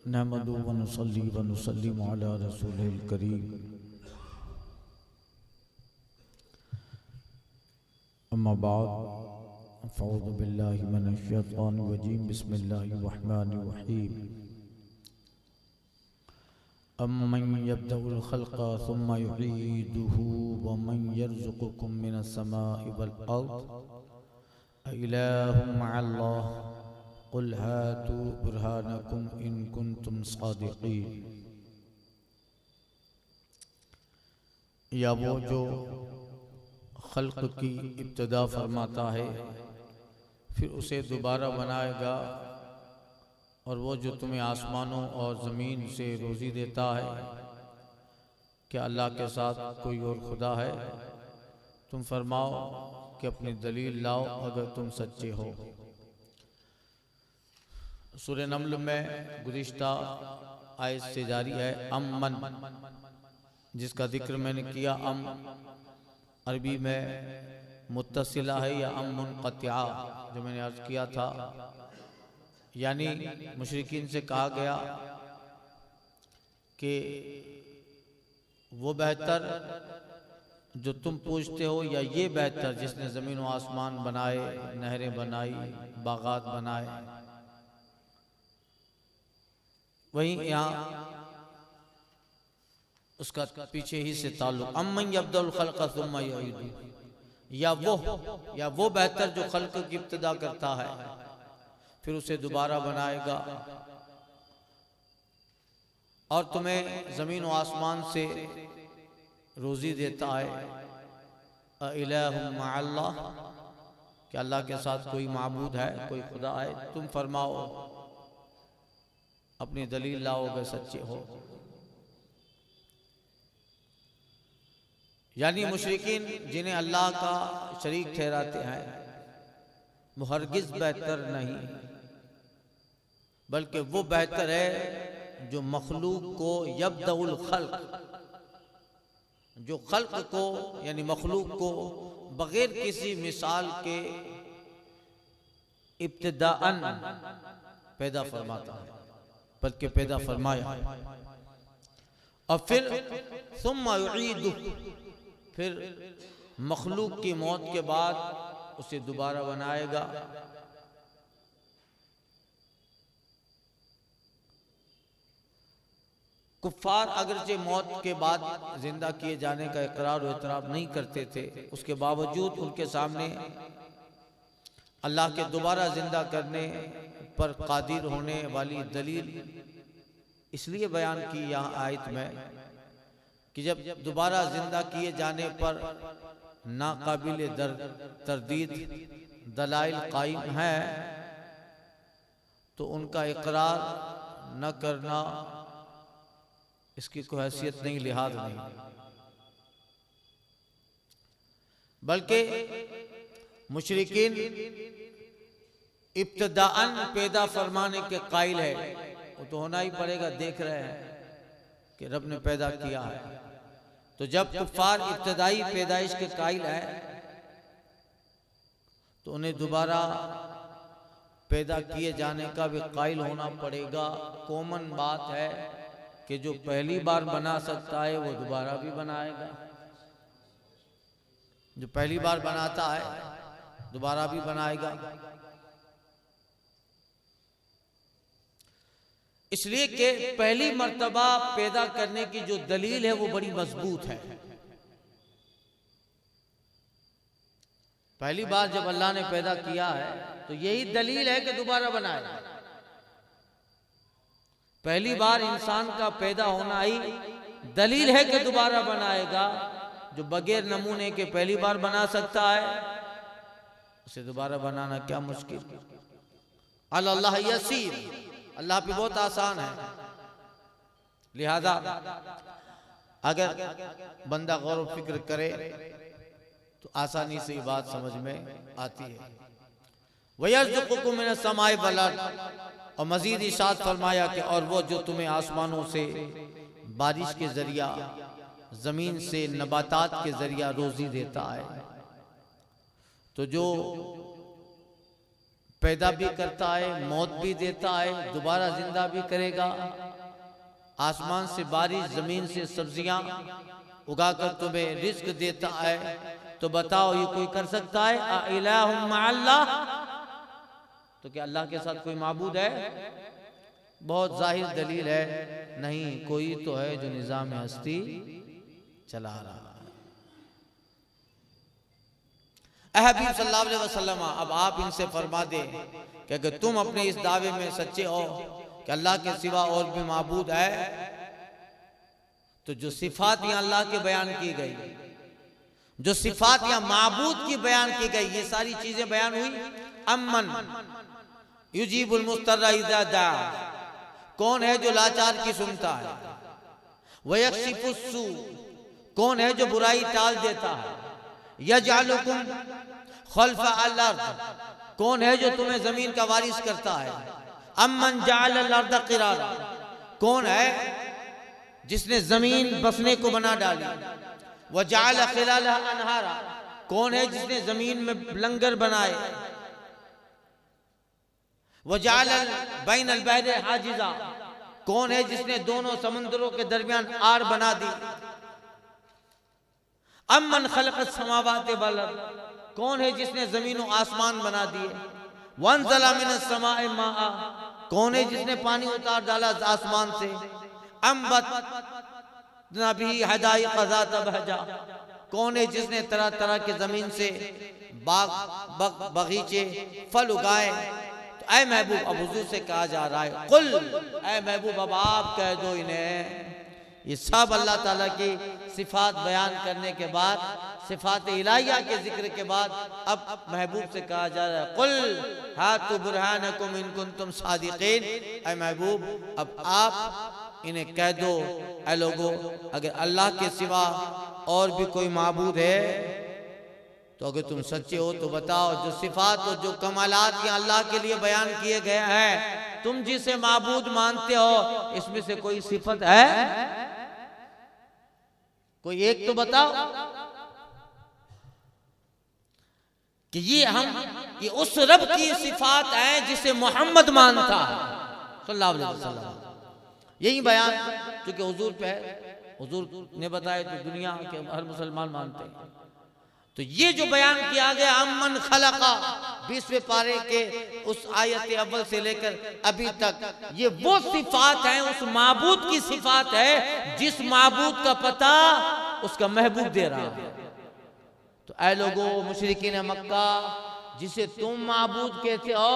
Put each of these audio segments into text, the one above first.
नहमदुहु व नुसल्ली व नुसल्लिमु अला रसूलिल करीम। अम्मा बाद फ़अऊज़ु बिल्लाहि मिनश शैतानिर रजीम। बिस्मिल्लाहिर रहमानिर रहीम। अम्मन यब्दउल खल्क़ा सुम्मा युईदुहु व मन यर्ज़ुकुकुम मिनस समाइ वल अर्ज़ अइलाहुम मअल्लाह कुल हातू बुरहानकुम इन कुंतुम सादिक़ीन। या वो जो खल्क़ की इब्तिदा फरमाता है फिर उसे दोबारा बनाएगा, और वो जो तुम्हें आसमानों और ज़मीन से रोज़ी देता है, क्या अल्लाह के साथ कोई और खुदा है? तुम फरमाओ कि अपनी दलील लाओ अगर तुम सच्चे हो। सूरह नम्ल में गुज़िश्ता आयत से जारी है अम्मन, जिसका जिक्र मैंने किया। अरबी में मुत्तसिला है या मुनक़तिआ, जो मैंने अर्ज़ किया था। यानी मुशरिकीन से कहा गया कि वो बेहतर जो तुम पूछते हो या ये बेहतर जिसने ज़मीन व आसमान बनाए, नहरें बनाई, बागात बनाए। वहीं यहाँ उसका पीछे ही से ताल्लुक अम्मन यब्दउल खल्क़ सुम्मा युईदुहु, या वो बेहतर जो खल्क़ की इब्तिदा करता है फिर उसे दोबारा बनाएगा और तुम्हें ज़मीन व आसमान से रोज़ी देता है। अइलाहुम मअल्लाह, कि अल्लाह के साथ कोई माबूद है, कोई खुदा है? तुम फरमाओ अपनी दलील लाओ अगर सच्चे हो। यानी मुशरिकीन जिन्हें अल्लाह का शरीक ठहराते हैं वो हरगिज़ बेहतर नहीं, बल्कि वो बेहतर है जो मखलूक को यब्दउल खल्क़, जो खल्क़ को यानी मखलूक को बगैर किसी मिसाल के इब्तिदाअन पैदा फरमाता है, बल्कि पैदा फरमाया और फिर सुम्मा युईदुहु, फिर मखलूक की मौत के बाद उसे दोबारा बनाएगा। कुफ्फार अगरचे मौत के बाद जिंदा किए जाने का इकरार और इतराफ़ नहीं करते थे, उसके बावजूद उनके सामने अल्लाह के दोबारा जिंदा करने पर कादिर होने वाली दलील इसलिए बयान की यहाँ आयत में कि जब दोबारा जिंदा किए जाने पर नाकाबिल तरदीद दलाइल कायम है तो उनका इकरार न करना, इसकी कोई हैसियत नहीं, लिहाज नहीं, बल्कि मुशरिकीन इब्तिदाअन पैदा फरमाने के कायल है। वो तो होना ही पड़ेगा, देख रहे हैं कि रब ने पैदा किया है। तो जब कुफ्फार इब्तिदाई पैदाइश के कायल है तो उन्हें दोबारा पैदा किए जाने का भी कायल होना पड़ेगा। कॉमन बात है कि जो पहली बार बना सकता है वो दोबारा भी बनाएगा, जो पहली बार बनाता है दोबारा भी बनाएगा। इसलिए कि पहली मर्तबा पैदा करने की जो दलील है वो बड़ी मजबूत है। पहली बार जब अल्लाह ने पैदा किया है तो यही दलील है कि दोबारा बनाएगा। पहली बार इंसान का पैदा होना ही दलील है कि दोबारा बनाएगा। जो बगैर नमूने के पहली बार बना सकता है उसे दोबारा बनाना क्या मुश्किल। अल्लाह यसीर, अल्लाह पे बहुत आसान है। लिहाजा अगर बंदा गौर व फिक्र करे तो आसानी से ये बात समझ में आती है। वयर्ज़ुकुकुम मिनस समाइ वल अर्ज़, और मजीद इरशाद फरमाया कि और वो जो तुम्हें आसमानों से बारिश के जरिया, जमीन से नबातात के जरिया रोजी देता है। तो जो पैदा भी करता है, मौत भी देता है, दोबारा जिंदा भी करेगा, आसमान से बारिश, जमीन से सब्जियां उगाकर तुम्हें रिस्क देता है, तो बताओ ये कोई कर सकता है? इलाहुम मअल्लाह, तो क्या अल्लाह के साथ कोई माबूद है? बहुत जाहिर दलील है, नहीं, कोई तो है जो निजाम हस्ती चला रहा है। हबीब सल्लल्लाहु अलैहि वसल्लम, अब आप इनसे फरमा दे कि अगर तुम अपने इस दावे में सच्चे हो कि अल्लाह के सिवा और भी माबूद है, तो जो सिफात यहाँ अल्लाह के बयान की गई, जो सिफात यहाँ माबूद की बयान की गई, ये सारी चीजें बयान हुई। अम्मन युजीबुल मुस्तर्रा इज़ा दा, कौन है जो लाचार की सुनता है? वयक्शिफुस सू, कौन है जो बुराई टाल देता है? यजअलुकुम खल्फा अल अर्द, कौन है जो तुम्हें जमीन का वारिस करता है? अम्मन जअल अल अर्द क़िरारा, कौन है जिसने जमीन बसने को बना डाली? वजअल खिलालहा अनहारा, कौन है जिसने जमीन में लंगर बनाए? वजअल बैन अल बहरैन हाजिजा, कौन है जिसने दोनों समुद्रों के दरमियान आड़ बना दी? अम्मन खलक़स समावाति वल अर्द, कौन है जिसने जमीन और आसमान बना दिए? वंज़ला मिनस समाए माआ, कौन है जिसने पानी उतार डाला आसमान से? अम्बतना बिही हदाइक़ ज़ात बहजा, कौन है जिसने तरह तरह के जमीन से बाग बगीचे फल उगाए? तो ऐ महबूब, अब हुजूर से कहा जा रहा है, कुल, ऐ महबूब अब आप कह दो इन्हें, ये सब अल्लाह ताला की सिफात बयान करने के बाद, सिफात इलाहिया के जिक्र के बाद, अब महबूब से कहा जा रहा है, कुल हातु बुरहानकुम इन कुंतुम सादिकीन, ऐ महबूब अब आप इन्हें कह दो, ऐ लोगो, अगर अल्लाह के सिवा और भी कोई माबूद है तो अगर तुम सच्चे हो तो बताओ, जो सिफात और जो कमालात ये अल्लाह के लिए बयान किए गए हैं, तुम जिसे माबूद मानते हो, इसमें से कोई सिफत है? कोई एक तो बताओ कि ये उस रब की सिफात है जिसे मोहम्मद मानता है सल्लल्लाहु अलैहि वसल्लम। यही बयान क्योंकि हुजूर पे है, हुजूर ने बताया तो दुनिया के हर मुसलमान मानते हैं। तो ये जो बयान किया गया अम्मन खलका 20वें पारे के उस आयत अव्वल से लेकर अभी तक, ये वो सिफात है, उस माबूद की सिफात है जिस माबूद का पता उसका महबूब दे रहा है। तो ऐ लोगों मुशरिकीन मक्का, जिसे तुम माबूद कहते हो,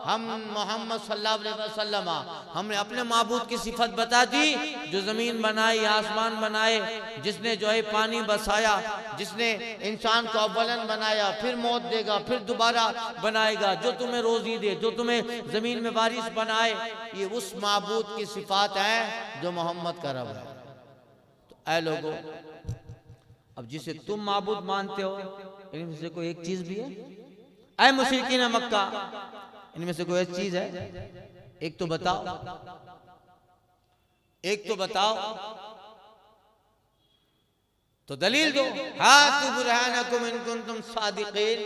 हम मोहम्मद सल्लल्लाहु अलैहि वसल्लम हमने अपने माबूद की सिफत बता दी, जो जमीन बनाई, आसमान बनाए, जिसने जो है पानी बसाया, जिसने इंसान को अव्वलन बनाया, फिर मौत देगा, फिर दोबारा बनाएगा, जो तुम्हें रोजी दे, जो तुम्हें जमीन में बारिश बनाए, ये उस माबूद की सिफात है जो मोहम्मद का रब है। तो ऐ लोगों, अब जिसे तुम माबूद मानते हो, इनमें से कोई एक चीज भी है? ऐ मुशरिकीन मक्का, इनमें से कोई एक चीज है? एक तो बताओ, एक तो बताओ, तो दलील दो। हातु बुरहानकुम इन कुंतुम सादिकीन,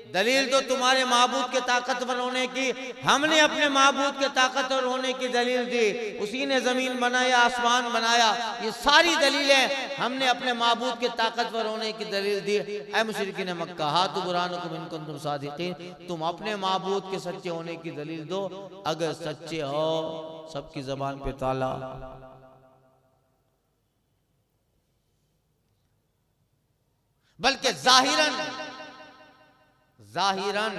दलील दो तुम्हारे माबूद के ताकतवर होने की। हमने अपने माबूद के ताकतवर होने की दलील दी, उसी ने जमीन बनाया, आसमान बनाया, ये सारी दलीलें हमने अपने माबूद के ताकतवर होने की दलील दी। ऐ मुशरिकीन मक्का, हातु बुरहानकुम इन कुंतुम सादिकीन, तुम अपने माबूद के सच्चे होने की दलील दो। अगर सच्चे हो, सबकी जबान पे ताला, बल्कि जाहिरन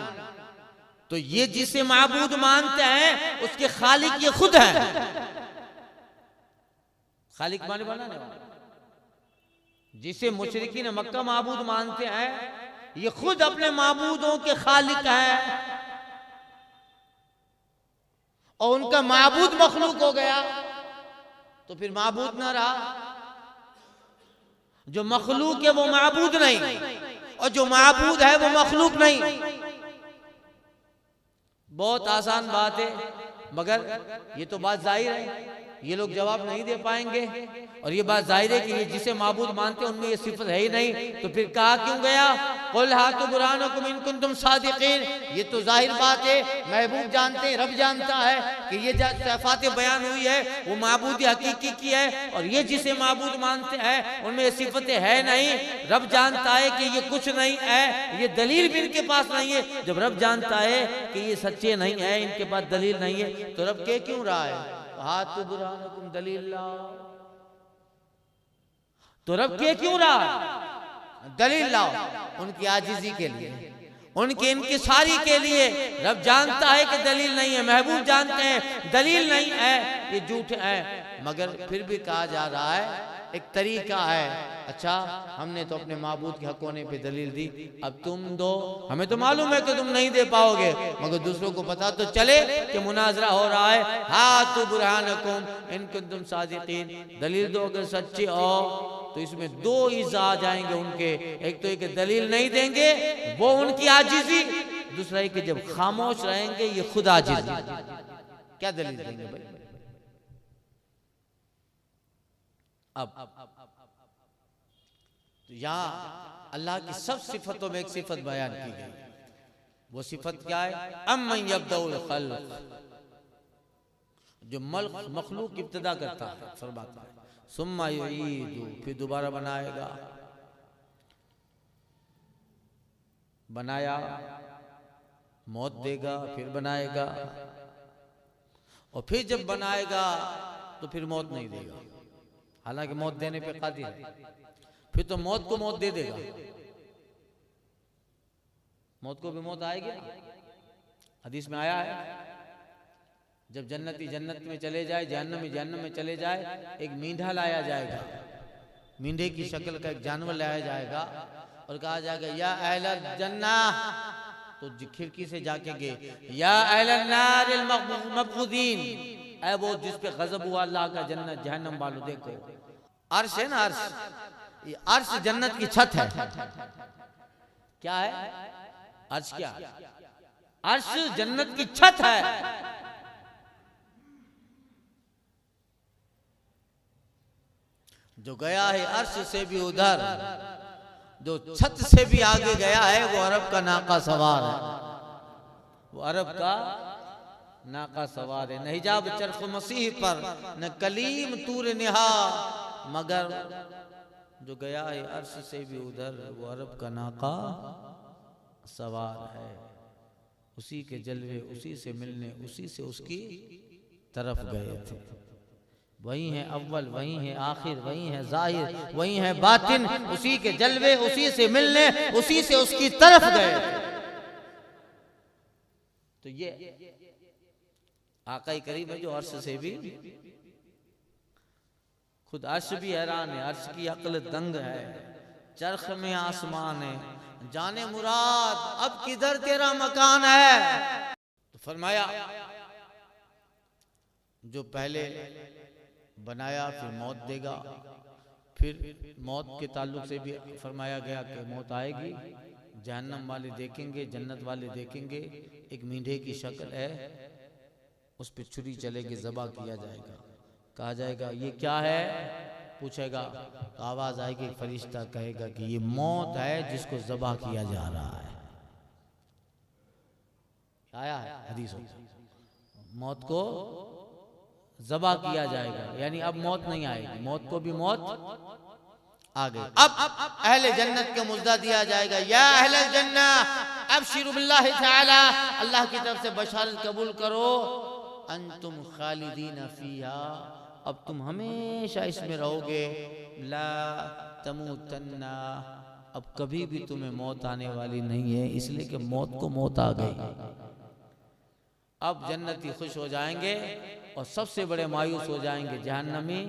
तो ये जिसे माबूद मानते हैं उसके खालिक ये खुद है। खालिक माने बनाने वाला, जिसे मुशरिकीन मक्का माबूद मानते हैं, ये खुद अपने माबूदों के खालिक है, और उनका माबूद मखलूक हो गया तो फिर माबूद ना रहा। जो मखलूक है वो माबूद नहीं, और जो माबूद है वो मखलूक नहीं। बहुत आसान बात है, मगर ये तो बात जाहिर है। ये लोग जवाब नहीं दे पाएंगे। और ये बात जाहिर है कि ये जिसे माबूद मानते हैं उनमें ये सिफत है ही नहीं, तो फिर कहा क्यों गया कुल हातु बुरहानकुम इन कुंतुम सादिकीन। ये तो जाहिर बात है, महबूब जानते हैं, रब जानता है कि ये सिफात बयान हुई है वो माबूद हकीकी की है, और ये जिसे माबूद मानते हैं उनमें ये सिफतें है नहीं। रब जानता है कि ये कुछ नहीं है, ये दलील भी इनके पास नहीं है। जब रब जानता है कि ये सच्चे नहीं है, इनके पास दलील नहीं है, तो रब कह क्यों रहा है हातु बुरहानकुम दलील लाओ। तो रब कह क्यों रहा है दलील लाओ, उनकी आजिजी के लिए, उनकी इंकिसारी के लिए। रब जानता है कि दलील नहीं है, महबूब जानते हैं दलील नहीं है, ये झूठ है, मगर फिर भी कहा जा रहा है एक तरीका है। अच्छा, हमने तो अपने माबूद के हक होने पे दलील दी, अब तुम दो। हमें तो मालूम है कि तुम नहीं दे पाओगे, मगर दूसरों को पता तो चले कि मुनाजरा हो रहा है। हातु बुरहानकुम इन कुंतुम सादिकीन, दलील दो अगर सच्चे हो। तो इसमें दो इज़ा आ जाएंगे उनके, एक तो एक दलील नहीं देंगे वो उनकी आजिजी, दूसरा एक जब खामोश रहेंगे ये खुद आजिजी। क्या दलील देंगे भाई? अब तो यहाँ अल्लाह की सब सिफतों में एक सिफत बयान की गई, वो सिफत क्या है? अम्मन यब्दउल खल्क़, जो मखलूक इब्तिदा करता है, फरमाता है सुम्मा युईदु, फिर दोबारा बनाएगा। बनाया, मौत देगा, फिर बनाएगा, और फिर जब बनाएगा तो फिर मौत नहीं देगा, हालांकि मौत देने पे कादिर है। फिर तो मौत को मौत दे देगा, मौत को भी मौत आएगी। हदीस में आया है जब जन्नती जन्नत में चले जाए, जहन्नमी जहन्नम में चले जाए, एक मींढा लाया जाएगा, मींढे की शक्ल का एक जानवर लाया जाएगा, और कहा जाएगा या अहलल जन्नह, तो खिड़की से जाके गए या अहलन नारिल मबगूदीन, ऐ वो जिस पे गजब हुआ अल्लाह का, जन्नत जहन्नम वालों देखो। अर्श है ना, अर्श, ये अर्श जन्नत की छत है। क्या है अर्श? क्या अर्श जन्नत की छत है। जो गया है अर्श से भी उधर, जो छत से भी आगे गया है, वो अरब का नाका सवार है, वो अरब का नाका सवार है। न हिजाब चरख मसीह पर, न कलीम तूर निहा, मगर जो गया है अर्श से भी उधर, वो अरब का नाका सवार है। उसी के जलवे, उसी से मिलने, उसी से उसकी तरफ गए थे। वही है अव्वल, वही है आखिर, वही है जाहिर, वही है बातिन, उसी के जलवे, उसी से मिलने, उसी से उसकी तरफ गए। तो ये आका करीम है जो अर्श से भी, खुद अर्श भी हैरान है, अर्श की अक्ल दंग है, चरख में आसमान है, जाने मुराद अब किधर तेरा मकान है। तो फरमाया जो पहले बनाया फिर मौत देगा, फिर मौत के ताल्लुक से भी फरमाया गया कि मौत आएगी, जहन्नम वाले देखेंगे, जन्नत वाले देखेंगे, एक मींढे की शक्ल है, उस पर छुरी चलेगी, ज़बा किया जाएगा, कहा जाएगा ये क्या है, पूछेगा, तो आवाज आएगी, फरिश्ता कहेगा कि ये मौत है जिसको ज़बा किया जा रहा है। आया है हदीसों, मौत को ज़बा किया जाएगा, यानी अब मौत नहीं आएगी, मौत को भी मौत आ गई। अब अहले जन्नत को मुजदा दिया जाएगा, या अहले जन्नत अबशिरु बिल्लाहि तआला, अल्लाह की तरफ से बशारत कबूल करो, अंतुम खालिदीन फीहा, अब तुम हमेशा इसमें रहोगे, ला तमूतन्ना, अब कभी भी तुम्हें मौत आने वाली नहीं है, इसलिए कि मौत को मौत आ गई। अब जन्नती खुश हो जाएंगे और सबसे बड़े मायूस हो जाएंगे जहन्नमी,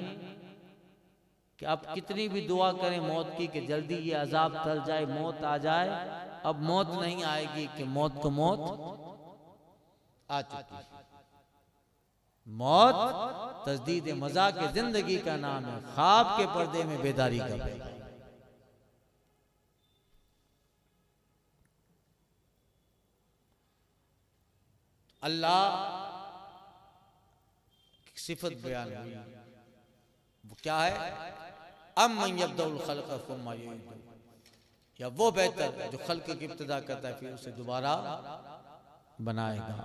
कि अब कितनी भी दुआ करें मौत की कि जल्दी ये अजाब टल जाए, मौत आ जाए, अब मौत नहीं आएगी कि मौत को मौत आ चुकी। मौत तजदीद मजा के जिंदगी का नाम है, ख्वाब के पर्दे में बेदारी का। अल्लाह सिफत बयान हुई, वो क्या है? अम्मन यब्दउल खल्क़ सुम्मा युईदुहु, या वो बेहतर जो खल्क़ की इब्तिदा करता है फिर उसे दोबारा बनाएगा।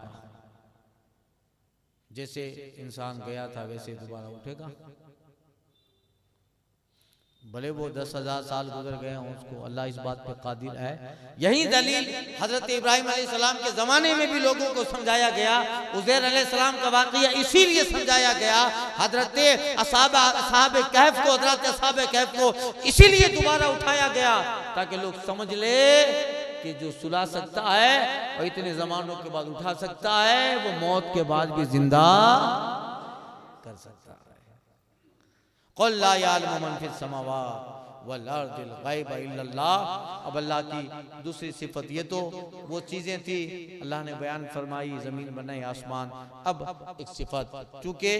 जैसे इंसान गया था वैसे दोबारा उठेगा, भले वो 10,000 साल गुजर गए हों, उसको अल्लाह इस बात पे कादिर है। यही दलील हजरत इब्राहिम अलैहिस्सलाम के ज़माने में भी लोगों को समझाया गया, उज़ैर अलैहिस्सलाम का वाक़या इसीलिए समझाया गया, हजरत असहाब कहफ को, हजरत असहाब कहफ को इसीलिए दोबारा उठाया गया ताकि लोग समझ ले कि जो सुला सकता है और इतने ज़मानों के बाद उठा सकता है, वो मौत के बाद भी जिंदा कर सकता है। क़ुल ला यअलमु मन फ़िस समावाति वल अर्दिल ग़ैब इल्लल्लाह। अब अल्लाह की दूसरी सिफत, ये तो वो चीज़ें थी अल्लाह ने बयान फरमाई, ज़मीन बनाई, आसमान। अब एक सिफत, चूँकि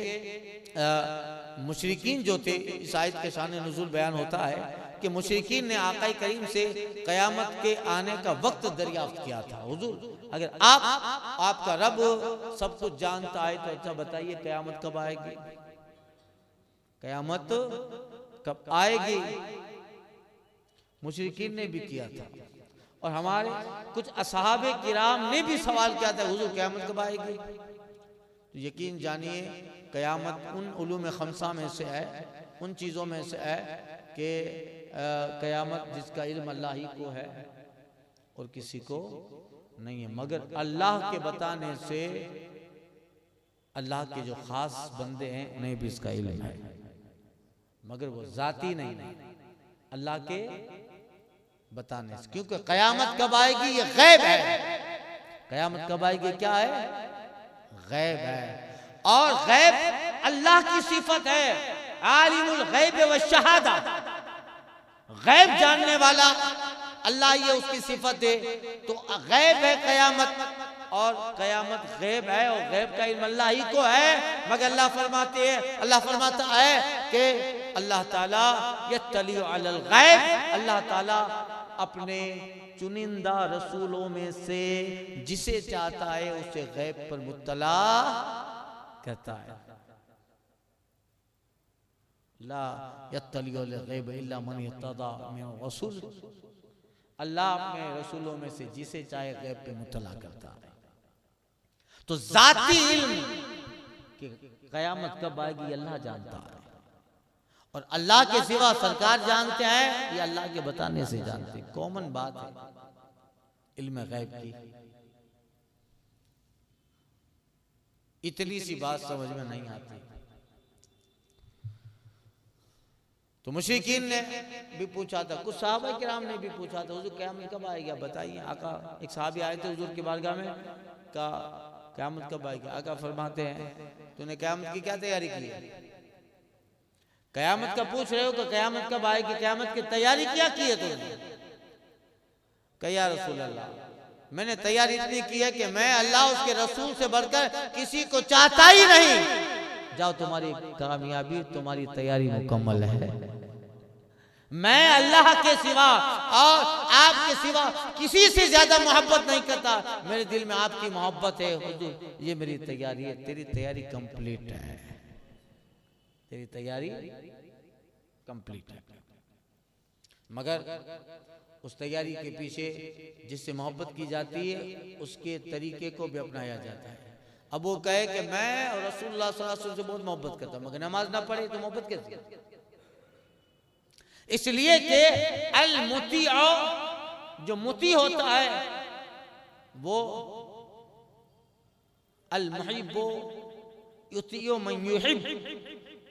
मुशरिकीन जो थे, इस आयत के शान नुज़ूल बयान होता है कि मुशरिकीन ने आक़ा करीम से क़यामत के आने का वक्त दरियाफ्त किया था। हुज़ूर, अगर आपका रब सब कुछ जानता है तो अच्छा बताइए क़यामत कब आएगी, क़यामत कब आएगी? मुशरिकीन ने भी किया था और हमारे कुछ असहाबे किराम ने भी सवाल किया था, हुज़ूर क़यामत कब आएगी? तो यकीन जानिए क़यामत उन उलूम खमसा में से है, उन चीज़ों में से है कि क़यामत जिसका इल्म अल्लाह ही को है और किसी को नहीं है, मगर अल्लाह के बताने से अल्लाह के जो ख़ास बंदे हैं उन्हें भी इसका इल्म है, मगर वो ज़ाती नहीं है, अल्लाह के बताने से। क्योंकि क़यामत कब आएगी ये गैब है, क़यामत कब आएगी क्या है? गैब है, और गैब अल्लाह की सिफत है, आलिमुल गैब व शहादा, गैब जानने वाला अल्लाह, ये उसकी सिफत है। तो गैब है क़यामत, और क़यामत गैब है और गैब का इल्म अल्लाह ही को है, मगर अल्लाह फरमाता है कि अल्लाह ताला यत्तलिउ अलल गैब, अल्लाह ताला अपने चुनिंदा रसूलों में से जिसे चाहता है उसे गैब पर मुत्तला करता है। ला यत्तलिउ अलल गैब इल्ला मन इर्तदा मिन रसूल, अल्लाह अपने रसूलों में से जिसे चाहे गैब पे मुत्तला करता है। तो ज़ाती इल्म कि क़यामत कब आएगी अल्लाह जानता है, और अल्लाह के सिवा सरकार जानते हैं, ये अल्लाह के बताने से जानते हैं। कॉमन बात है इल्म गैब की। इतनी सी बात समझ में नहीं आती। तो मुशरिकीन ने भी पूछा था, कुछ सहाबा किराम ने भी पूछा था, हुजूर क़यामत कब आएगा बताइए। आका, एक सहाबी आए थे हुजूर की बारगाह में, कहा क़यामत कब आएगी? आका फरमाते हैं तूने क़यामत की क्या तैयारी की है? क़यामत का पूछ रहे हो कि क़यामत कब आएगी, क़यामत की तैयारी क्या की है तुमने? कहा या रसूल अल्लाह, मैंने तैयारी इतनी की है कि मैं अल्लाह उसके रसूल से बढ़कर किसी को चाहता ही नहीं। जाओ, तुम्हारी कामयाबी, तुम्हारी तैयारी मुकम्मल है। मैं अल्लाह के सिवा और आपके सिवा किसी से ज्यादा मोहब्बत नहीं करता, मेरे दिल में आपकी मोहब्बत है हुजूर, ये मेरी तैयारी है। तेरी तैयारी कंप्लीट है, तेरी तैयारी कंप्लीट है, मगर उस तैयारी के पीछे जिससे मोहब्बत की जाती है उसके तरीके को भी अपनाया जाता है। अब वो कहे कि मैं और रसूलुल्लाह सल्लल्लाहु अलैहि वसल्लम से बहुत मोहब्बत करता हूं, मगर नमाज ना पढ़े तो मोहब्बत कैसे? इसलिए कि अल मुतीअ, जो मुती होता है वो अल मुहिब्बु युतीअ मन युहिब,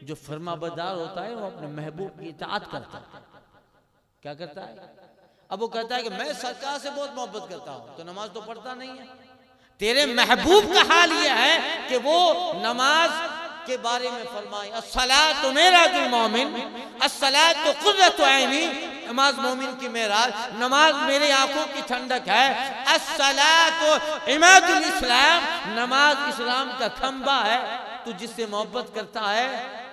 जो फरमाबरदार होता है वो अपने महबूब की इताअत करता है। क्या करता है? अब वो कहता है कि मैं सरकार से बहुत मोहब्बत करता हूं, तो नमाज तो पढ़ता नहीं है। तेरे महबूब का हाल ये है कि वो नमाज के बारे में फरमाए, अस्सलातु मिराजुल मोमिन, अस्सलातु कुर्रतु ऐनी, नमाज मोमिन की मेराज, नमाज मेरे आंखों की ठंडक है। अस्सलातु इमादुल इस्लाम, नमाज इस्लाम का खंबा है। तू जिससे मोहब्बत करता है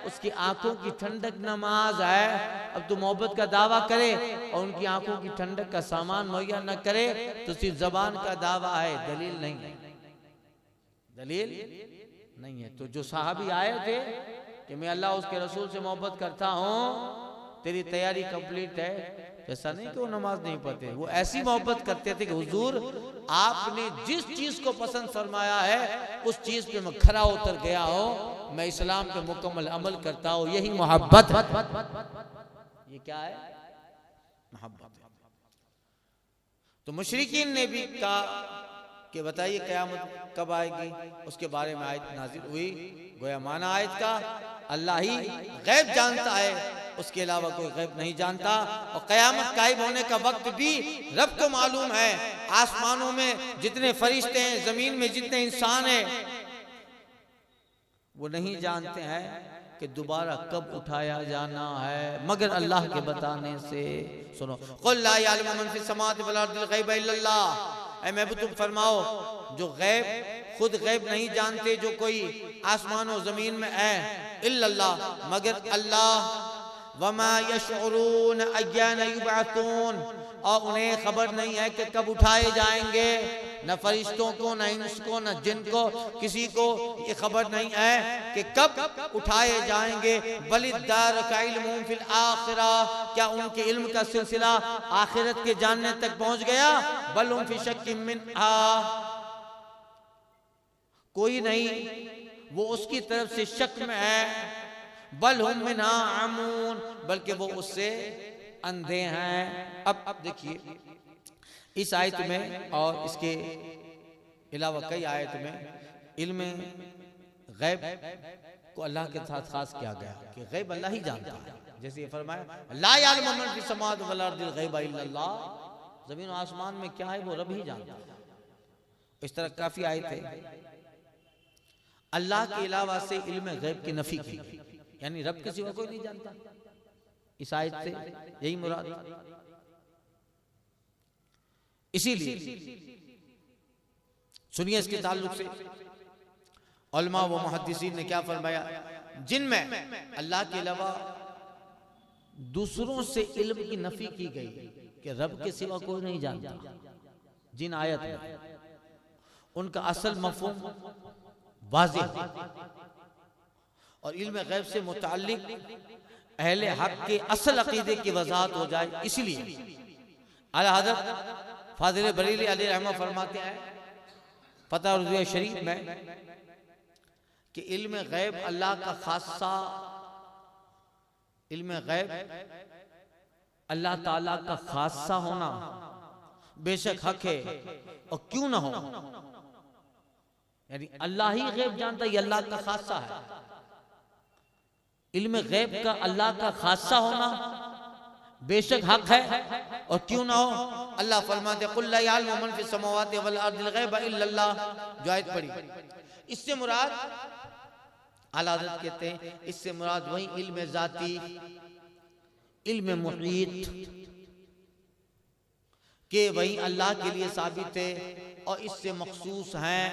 उसकी आंखों की ठंडक नमाज है। अब तू मोहब्बत का दावा करे और उनकी आंखों की ठंडक का सामान मुहैया न करे तो सिर्फ जबान का दावा है, दलील नहीं है, दलील नहीं है। तो जो साहबी आए थे कि मैं अल्लाह उसके रसूल से मोहब्बत करता हूँ, तेरी तैयारी कंप्लीट है, ऐसा नहीं कि वो नमाज नहीं पढ़ते, वो ऐसी मोहब्बत करते थे कि हुजूर आपने जिस चीज को पसंद फरमाया है उस चीज पे मैं खरा उतर गया हो, मैं इस्लाम पे मुकम्मल अमल करता हूँ, यही मोहब्बत। ये क्या है? मोहब्बत। तो मुशरिकीन ने भी कहा कि बताइए क़यामत कब आएगी, उसके बारे में आयत नाज़िल हुई। गोया माना आयत का अल्लाह ही गैब जानता है, उसके अलावा कोई गैब नहीं जानता। और क़यामत कायम होने का वक्त भी रब को मालूम है। आसमानों में जितने फरिश्ते हैं, जमीन में जितने इंसान हैं, वो नहीं जानते हैं कि दोबारा कब उठाया जाना है मगर अल्लाह के बताने से। सुनो, कुल ला यअलमु मन फिस समावाति वल अर्दिल गैब इल्लल्लाह, ऐ महबूब तुम फरमाओ जो गैब खुद गैब नहीं जानते, जो कोई आसमान और जमीन में है, इल्लल्लाह मगर अल्लाह, वमा यशउरून अय्यान युबअसून, और उन्हें खबर नहीं है कि कब उठाए जाएंगे, न फरिश्तों को, न इंस को, न जिन को, किसी को ये खबर नहीं है कि कब उठाए जाएंगे। बलिद्दार का इल्मुम फिल आखिरा, क्या उनके इल्म का सिलसिला आखिरत के जानने तक पहुंच गया। बलुम फी शक्किम मिन्हा, कोई नहीं, वो उसकी तरफ से शक में है। बल हुम मिन्हा अमून, बल्कि वो उससे अंधे हैं। अब देखिए इस आयत में और इसके अलावा कई आयत में इल्म गैब को अल्लाह के साथ खास किया गया कि गैब अल्लाह ही जानता है। जैसे ये फरमाया ला यअलमु मन फिस समावाति वल अर्दिल गैब इल्लल्लाह, जमीन और आसमान में क्या है वो रब ही जानता है। इस तरह काफी आयत है अल्लाह के अलावा से इल्म गैब की नफी की, यानी रब के सिवा कोई नहीं जानता। इस आयत से यही मुराद। इसीलिए सुनिए इसके ताल्लुक से उलमा व मुहद्दिसीन ने क्या फरमाया, जिनमें अल्लाह के अलावा दूसरों से इल्म की नफी की गई कि रब के सिवा कोई नहीं जानता, जिन आयत में उनका असल मफहूम वाज़ेह और इल्म गैब से मुताल्लिक अहले हक के असल अकीदे की वजाहत हो जाए। इसलिए आला हज़रत फाज़िल बरेली अलैहि रहमत फरमाते हैं फतह रुज़िया शरीफ में कि इल्म गैब अल्लाह का खासा, इल्म गैब अल्लाह ताला का खासा होना बेशक हक है और क्यों ना हो, यानी अल्लाह ही गैब जानता है, ये अल्लाह का खासा है। इल्म गैब का अल्लाह का खासा होना बेशक हक है और क्यों ना हो। अल्लाह फरमाते कुल ला यअलमु मन फिस समावाति वल अर्दिल गैब इल्लल्लाह, जो आयत पढ़ी, इससे मुराद आला हज़रत कहते हैं इससे मुराद वही इल्म जाती, इल्म मुहीत के वही अल्लाह के लिए साबित है और इससे मखसूस हैं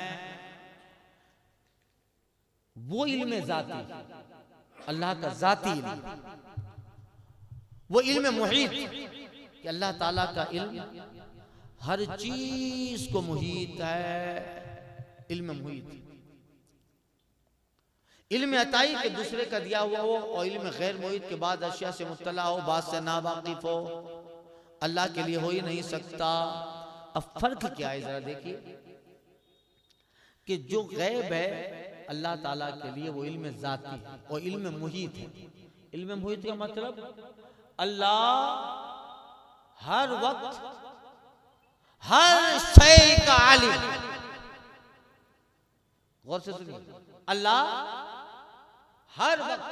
वो इल्म जाती, अल्लाह का जाती इल्म, वो इल्म मुहीत कि अल्लाह ताला का इल्म हर चीज को मुहीत है। इल्म मुहीत, इल्म अताई के दूसरे का दिया हुआ हो और इल्म गैर मुहीत के बाद अशिया से मुत्तला हो, बात से नावाकिफ हो, अल्लाह के लिए हो ही नहीं सकता। अब फर्क क्या है जरा देखिए कि जो गैब है अल्लाह ताला के लिए वो इल्म जाती है और इल्म मुहीत है। इल्म मुहीत का मतलब अल्लाह हर वक्त हर शय का आलिम। गौर से सुनिए, अल्लाह हर वक्त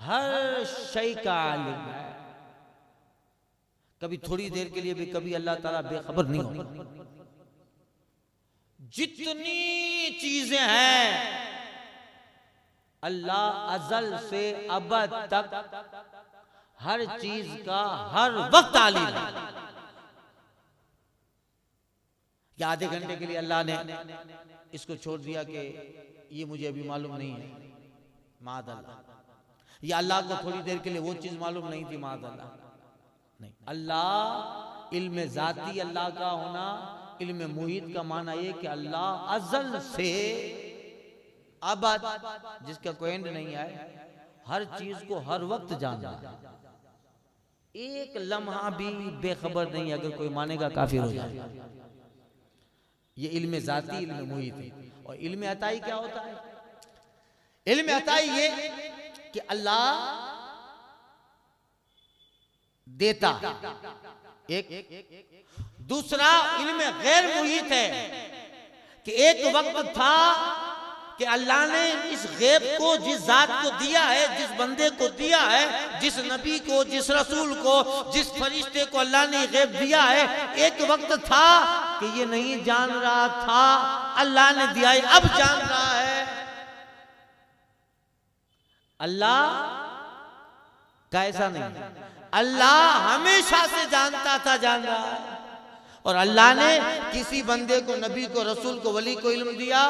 हर शय का आलिम है। कभी थोड़ी देर के लिए भी कभी अल्लाह ताला बेखबर नहीं होता। जितनी चीजें हैं अल्लाह अज़ल से अबद तक हर चीज का हर वक्त आलिम है। या आधे घंटे के लिए अल्लाह ने इसको छोड़ दिया कि ये मुझे अभी मालूम नहीं है, माअज़ल्लाह, या अल्लाह को थोड़ी देर के लिए वो चीज मालूम नहीं थी, माअज़ल्लाह नहीं। अल्लाह इल्म जाती अल्लाह का होना इल्म मुहीत का माना ये कि अल्लाह अज़ल से अबद, जिसका कोई एंड नहीं है, हर चीज को हर वक्त जानना, एक लम्हा भी बेखबर नहीं। अगर कोई मानेगा काफिर हो जाए। ये इल्म ज़ाती, इल्म मुहीत है। और इल्म अताई क्या होता है? इल्म अताई ये कि अल्लाह देता एक। दूसरा इल्म गैर मुहीत है कि एक वक्त था कि अल्लाह ने इस गैब को, जिस जात को दिया है, जिस बंदे को दिया है, जिस नबी को, जिस रसूल को, जिस फरिश्ते को अल्लाह ने गैब दिया है, एक वक्त था कि ये नहीं जान रहा था, अल्लाह ने दिया है, अब जान रहा है। अल्लाह का ऐसा नहीं, अल्लाह हमेशा से जानता था, जान रहा है। और अल्लाह ने किसी बंदे को, नबी को, रसूल को, वली को इल्म दिया,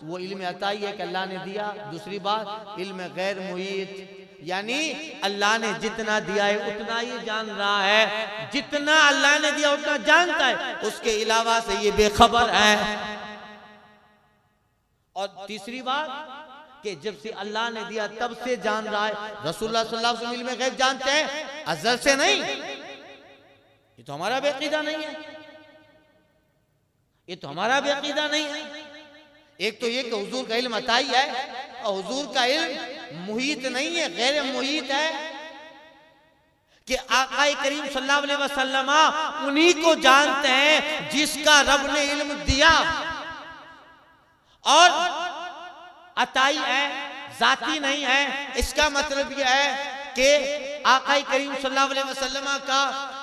वो इल्म अताई है कि अल्लाह ने दिया। दूसरी बात इल्म गैर मुहीत, यानी अल्लाह ने जितना दिया है उतना ही जान रहा है, जितना अल्लाह ने दिया उतना जानता है, उसके अलावा से ये बेखबर है। और तीसरी बात कि जब से अल्लाह ने दिया तब से जान रहा है। रसूलुल्लाह सल्लल्लाहु अलैहि वसल्लम इल्म गैब जानते हैं, अज़ल से नहीं। ये तो हमारा बेअकीदा नहीं है, ये तो हमारा बेअकीदा नहीं है। एक तो ये कि हुजूर का इल्म अताई है, और हुजूर का इल्म मुहीत नहीं है, गैर मुहीत है। कि आका करीम सल्लल्लाहु अलैहि वसल्लम उन्हीं को जानते हैं जिसका रब ने इल्म दिया। और अताई है, जाती नहीं है। इसका मतलब यह है कि आका करीम सल्लल्लाहु अलैहि वसल्लम का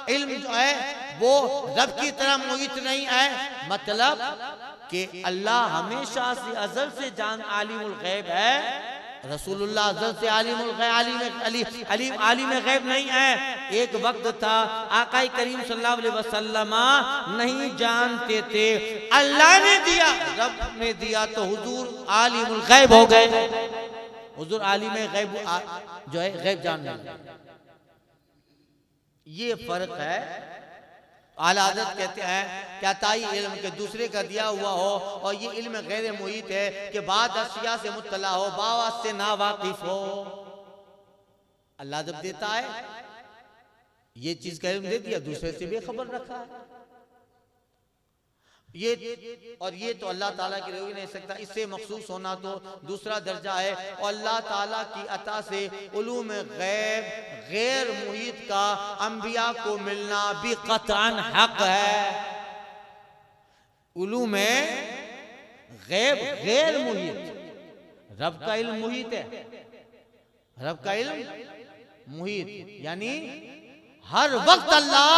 इल्म जो है वो रब की तरह मुहीत नहीं है। मतलब कि अल्लाह हमेशा से अज़ल से जान आलिमुल गैब है। रसूलुल्लाह अज़ल से आलिमुल गैब, आलिम गैब नहीं है। एक वक्त था आका करीम सल्लल्लाहु अलैहि वसल्लम नहीं जानते थे, अल्लाह ने दिया, रब ने दिया, तो हुजूर आलिमुल गैब हो गए। हुजूर आलिम गैब जो है, गैब जानने। ये फर्क है। आला हज़रत कहते हैं कि अताई इल्म के दूसरे का दिया हुआ हो, और ये इल्म गैर मुहीत है कि बाद अशिया से मुत्तला हो, बात से ना वाकिफ हो। अल्लाह जब देता है ये चीज का इल्म दे दिया, दूसरे से बेखबर रखा है। ये तो अल्लाह ताला की रोक नहीं सकता। इससे मखसूस होना तो दूसरा दर्जा है। और अल्लाह ताला की अता से उलूम गैब गैर मुहीत का अंबिया को मिलना भी क़तअन हक है। उलूम गैब गैर मुहीत, रब का इल्म मुहीत है, रब का इल्म मुहीत, यानी हर वक्त अल्लाह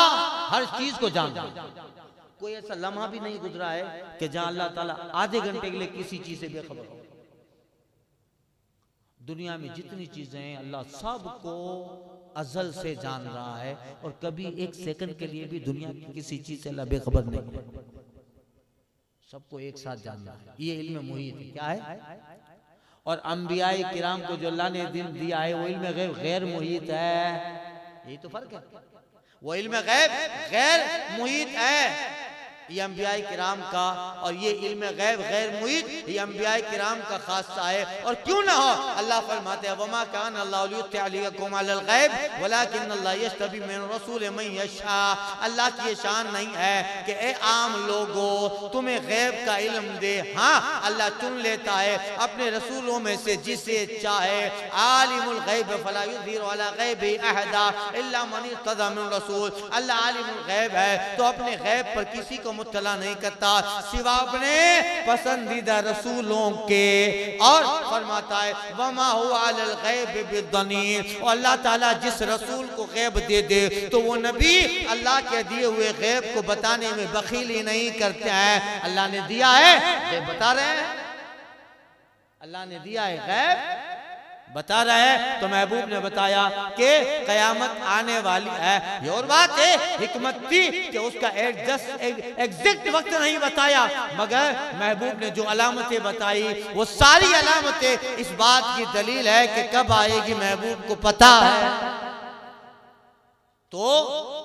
हर चीज को जानता है। कोई ऐसा लम्हा भी नहीं गुजरा है कि जहां अल्लाह ताला आधे घंटे के लिए किसी चीज से बेखबर हो। दुनिया में जितनी चीजें हैं अल्लाह सबको अज़ल से जान रहा है, और कभी एक सेकंड के लिए भी दुनिया की किसी चीज से अल्लाह बेखबर नहीं है। सबको एक साथ जानना है, ये इल्म मुहीत है। क्या है? और अंबियाए किराम को जो अल्लाह ने दिन दिया है वो इल्म गैब गैर मुहीत है। यही तो फर्क है। वो इल्म गैब गैर मुहीत है, ये अंबियाए किराम का, और ये इल्म गैब गैर मुहीत ये अंबियाए किराम का खासा है। और क्यों ना हो, अल्लाह फरमाते हैं वमा कान अल्लाहु लियुत्लियकुम अलल गैब वलाकिन अल्लाह यज्तबी मिन रसूलिही मन यशा। अल्लाह की ये शान नहीं है कि ए आम लोगों तुम्हें गैब का इल्म दे। हाँ, अल्लाह चुन लेता है अपने रसूलों में से जिसे चाहे। आलिमुल गैब फला युज़हिरु अला गैबि अहदा इल्ला मन इर्तज़ा मिन रसूल। अल्लाह आलिमुल गैब है तो अपने गैब पर किसी को मुत्तला नहीं करता सिवा अपने पसंदीदा रसूलों के। और फरमाता है वमा हुवा अलल गैब बिदनीन। और अल्लाह ताला जिस रसूल को गैब दे दे तो वो नबी अल्लाह के दिए हुए गैब को बताने में बखीली नहीं करते हैं। अल्लाह ने दिया है गैब बता रहे हैं, अल्लाह ने दिया है गैब बता रहा है। तो महबूब ने बताया कि कयामत आने वाली है। ये और बात है, हिकमत थी कि उसका एग्जैक्ट वक्त नहीं बताया, मगर महबूब ने जो अलामतें बताई वो सारी अलामतें इस बात की दलील है कि कब आएगी महबूब को पता है। तो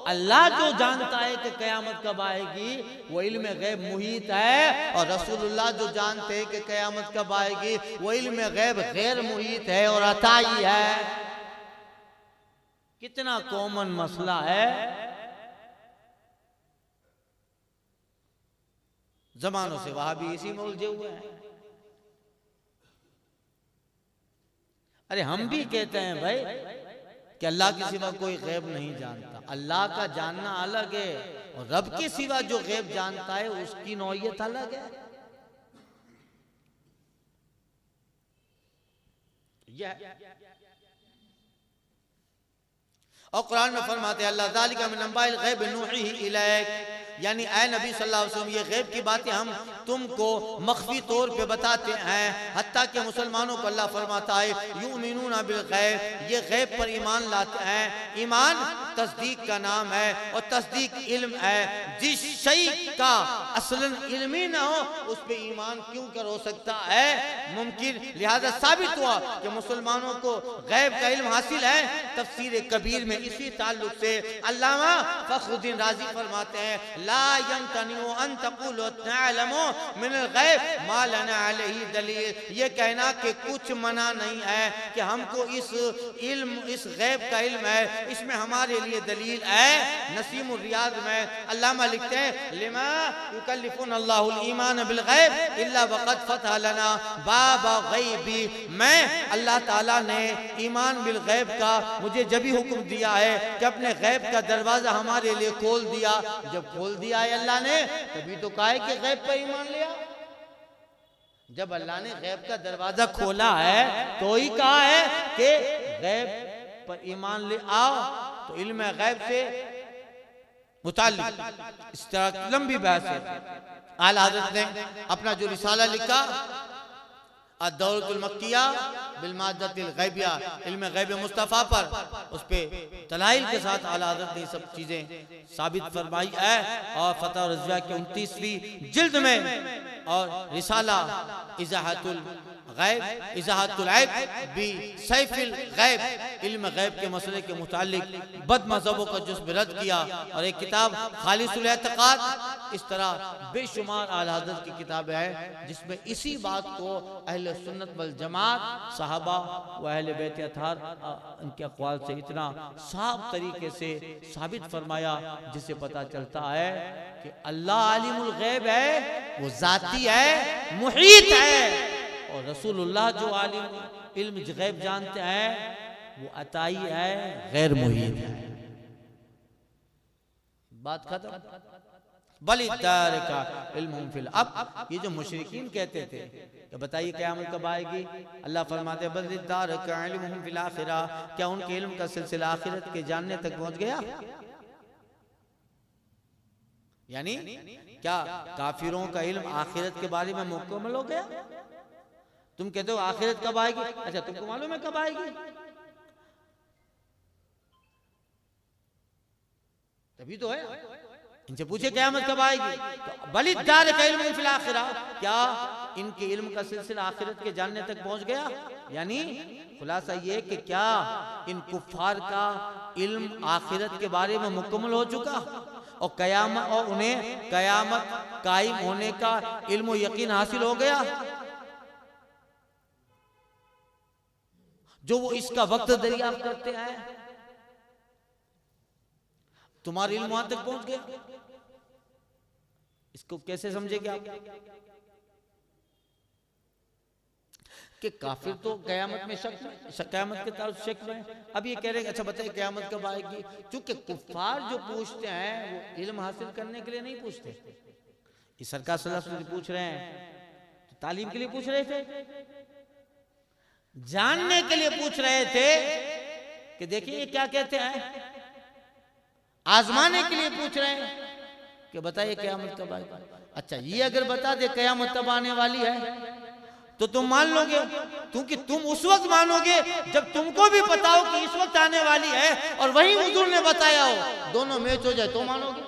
अल्लाह जो जानता है कि कयामत कब आएगी वो इल्म गैब मुहीत है, और रसूलुल्लाह जो जानते हैं कि कयामत कब आएगी वो इल्म गैब गैर मुहीत है और अताई है। कितना कॉमन मसला है, जमानों से वहां भी इसी में उलझे हुए हैं। अरे हम भी कहते हैं भाई कि अल्लाह के सिवा कोई गैब नहीं जानता। अल्लाह का जानना अलग है और रब के सिवा जो गैब जानता है उसकी नौयत अलग है। और कुरान में फरमाते हैं अल्लाह ज़ालिका मिन अंबाइल गैब नूहीही इलैक, यानी ऐ नबी सल्लल्लाहु अलैहि वसल्लम ये गैब की बातें हम तुमको मख्फी तौर पे बताते हैं। हत्ता कि मुसलमानों को अल्लाह फरमाता है युमिनूना बिल गैब, ये गैब पर ईमान लाते हैं। ईमान तस्दीक का नाम है और तस्दीक इल्म है। जिस शई का असलन इल्म ही ना हो उस पे ईमान क्यों कर हो सकता है, मुमकिन। लिहाजा साबित हुआ कि मुसलमानों को गैब का इल्म हासिल है। तफसीर कबीर में इसी ताल्लुक से अल्लामा फखरुद्दीन राजी फरमाते हैं ला यमतनिउ अन तक़ूलु नअलमु मिनल गैब मा लना अलैहि दलील, ये कहना कि कुछ मना नहीं है कि हमको इस इल्म, इस गैब का इल्म है, इसमें हमारे लिए दलील है। नसीमुर रियाद में अल्लामा लिखते हैं लिमा युकल्लिफुन अल्लाहुल ईमान बिल गैब इल्ला वक़द फतह लना बाबा गैबी, मैं अल्लाह ताला ने ईमान बिल गैब का मुझे जब ही हुक्म दिया है कि अपने गैब का दरवाजा हमारे लिए खोल दिया। जब खोल दिया है अल्लाह ने तभी तो कहा है कि गैब पर ईमान लिया। जब अल्लाह ने गैब का दरवाजा खोला है तो ही कहा है कि गैब पर ईमान ले आओ। तो इल्म गैब से मुताल्लिक इस तरह लंबी बहस है। आला हज़रत ने अपना जो रिसाला लिखा अद-दौरतुल मक्किया बिल माद्दतिल गैबिया, इल्म गैब मुस्तफ़ा पर, उस पे दलाइल के साथ आला हज़रत ने सब चीजें साबित फरमाई है। और फतह रज़िया की 29वीं जिल्द में और रिसाला इज़ाहतुल गैब इज़ाहतुल ऐब बी सैफिल गैब, इल्म गैब के मसले के मुतालिक बद मज़हबों का जुज़्ब रद्द किया। और एक किताब खालिसुल एतक़ाद, इस तरह बेशुमार आला हज़रत की किताब है जिसमें इसी बात को अहले सुन्नत वल जमात, सहाबा व अहले बैत अतहार उनके अक़वाल से इतना साफ तरीके से साबित फरमाया जिससे पता चलता है कि अल्लाह आलिमुल गैब है, वो ज़ाती है, मुहीत है। और रसूलुल्लाह जो आलिम इल्म गैब जानते हैं वो अताई है, गैर मुहीत है। बात खत्म। बलिदार का इल्म फिल, अब ये जो मुशरिकीन कहते थे कि बताइए क़यामत कब आएगी, अल्लाह फरमाते हैं बलिदार का इल्म फिल आखिरा, क्या उनके इल्म का सिलसिला आखिरत के जानने तक पहुंच गया? यानी क्या काफिरों का इल्म आखिरत के बारे में मुकम्मल हो गया? तुम कहते हो आखिरत कब आएगी, अच्छा तुमको मालूम है कब आएगी? तभी तो है, इनसे पूछे क़यामत कब आएगी। तो बलिदार का इल्म फिल आखिरा, क्या इनके इल्म का सिलसिला आखिरत के जानने तक पहुंच गया? यानी खुलासा ये कि क्या इन कुफ्फार का इल्म आखिरत के बारे में मुकम्मल हो चुका और कयामत, और उन्हें कयामत कायम होने का इल्म यकीन हासिल हो गया, जो वो इसका वक्त दरियाफ्त करते हैं? तुम्हारा इल्म वहां तक पहुंच गया, इसको कैसे समझेंगे आप कि काफिर तो कयामत में शक, कयामत के तारुफ शक में। अब ये कह रहे हैं अच्छा बताइए कयामत कब आएगी, क्योंकि कुफ्फार जो पूछते हैं वो इल्म हासिल करने के लिए नहीं पूछते। इस सरकार सल्लल्लाहु अलैहि वसल्लम पूछ रहे हैं तो तालीम के लिए पूछ रहे थे, जानने के लिए पूछ रहे थे कि देखिए ये क्या कहते हैं, आजमाने के लिए पूछ रहे हैं कि बताइए क़यामत कब आएगी। अच्छा ये अगर बता दे क़यामत तब आने वाली है तो तुम मान लोगे, क्योंकि तुम उस वक्त मानोगे जब तुमको भी पता हो कि इस वक्त आने वाली है और वही हुजूर ने बताया हो, दोनों मैच हो जाए तो मानोगे,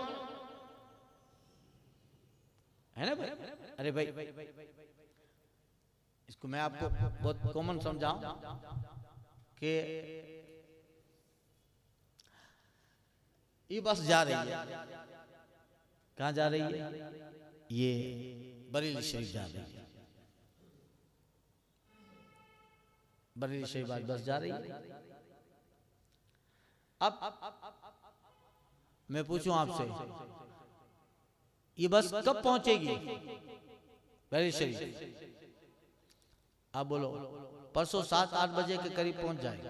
है ना भाई? अरे भाई इसको मैं आपको बहुत कॉमन समझाऊं कि ये बस जा रही है, कहाँ जा रही है? ये बरेली शरीफ जा रही है, बरेली शरीफ आज बस जा रही है। अब मैं पूछूं आपसे, ये बस कब पहुंचेगी बरेली शरीफ? आप बोलो परसों 7-8 बजे के करीब पहुंच जाएगी।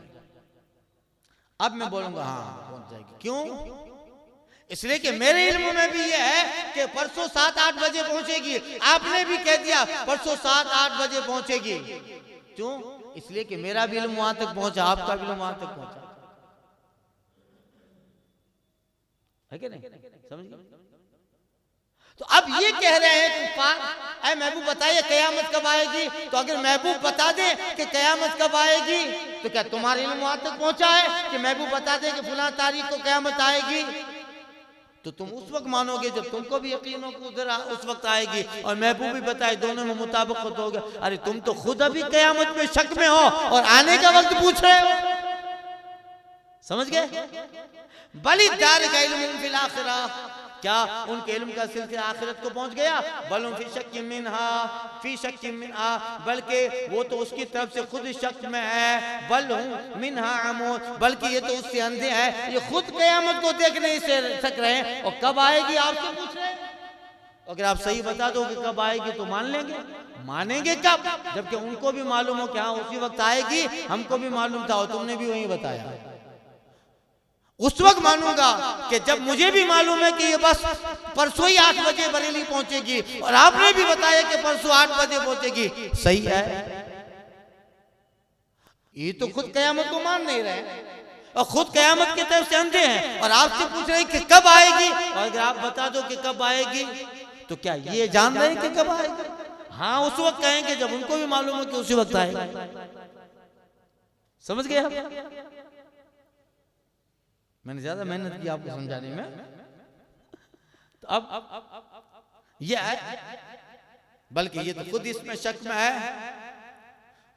अब मैं बोलूंगा हाँ पहुंच जाएगी। क्यों? इसलिए कि मेरे इल्म में भी ये है कि परसों 7-8 बजे पहुंचेगी। आपने भी कह दिया परसों 7-8 बजे पहुंचेगी। क्यों? इसलिए कि मेरा भी इल्म वहां तक पहुंचा, आपका भी इल्म वहां तक पहुंचा है कि नहीं? समझ गए? तो अब ये कह रहे हैं कुफार, ऐ महबूब बताइए कयामत कब आएगी? तो अगर महबूब बता दे कि कयामत कब आएगी तो क्या तुम्हारे इल्म वहां तक पहुंचा है कि महबूब बता दे कि फलां तारीख को कयामत आएगी? तो तुम उस वक्त मानोगे जब तुमको भी यकीन हो कि उधर उस वक्त आएगी और महबूब भी बताए, दोनों में मुताबिकत हो गया। अरे तुम तो खुद अभी कयामत में शक में हो और आने का वक्त पूछ रहे हो। समझ गए? बली दार का इल्म फिल आखिरा, क्या उनके इल्म का सिलसिला आखिरत को पहुंच गया? बलुम फी शक्की मिन्हा, बल्कि वो तो उसकी तरफ से खुद शक में है। बलहुम मिन्हा अमून, बल्कि ये तो उससे अंधे हैं, ये खुद कयामत को देख नहीं सक रहे हैं और कब आएगी आपसे पूछ रहे हैं। अगर आप सही बता दो कि कब आएगी तो मान लेंगे। मानेंगे कब? जबकि उनको भी मालूम हो कि हाँ उसी वक्त आएगी, हमको भी मालूम था और तुमने भी वही बताया। उस वक्त मानूंगा कि जब मुझे भी मालूम है कि ये बस परसों ही 8 बजे बरेली पहुंचेगी और आपने भी बताया कि परसों 8 बजे पहुंचेगी। सही है, ये तो खुद कयामत को मान नहीं रहे और खुद कयामत की तरफ से अंधे हैं और आपसे पूछ रहे हैं कि कब आएगी। और अगर आप बता दो कि कब आएगी तो क्या ये जान रहे हैं कि कब आएगी? हाँ उस वक्त कहेंगे जब उनको भी मालूम है कि उसी वक्त आएगा। समझ गए आप? मैंने ज्यादा मेहनत की आपको समझाने में। तो अब ये है, बल्कि ये तो खुद इसमें शक में है,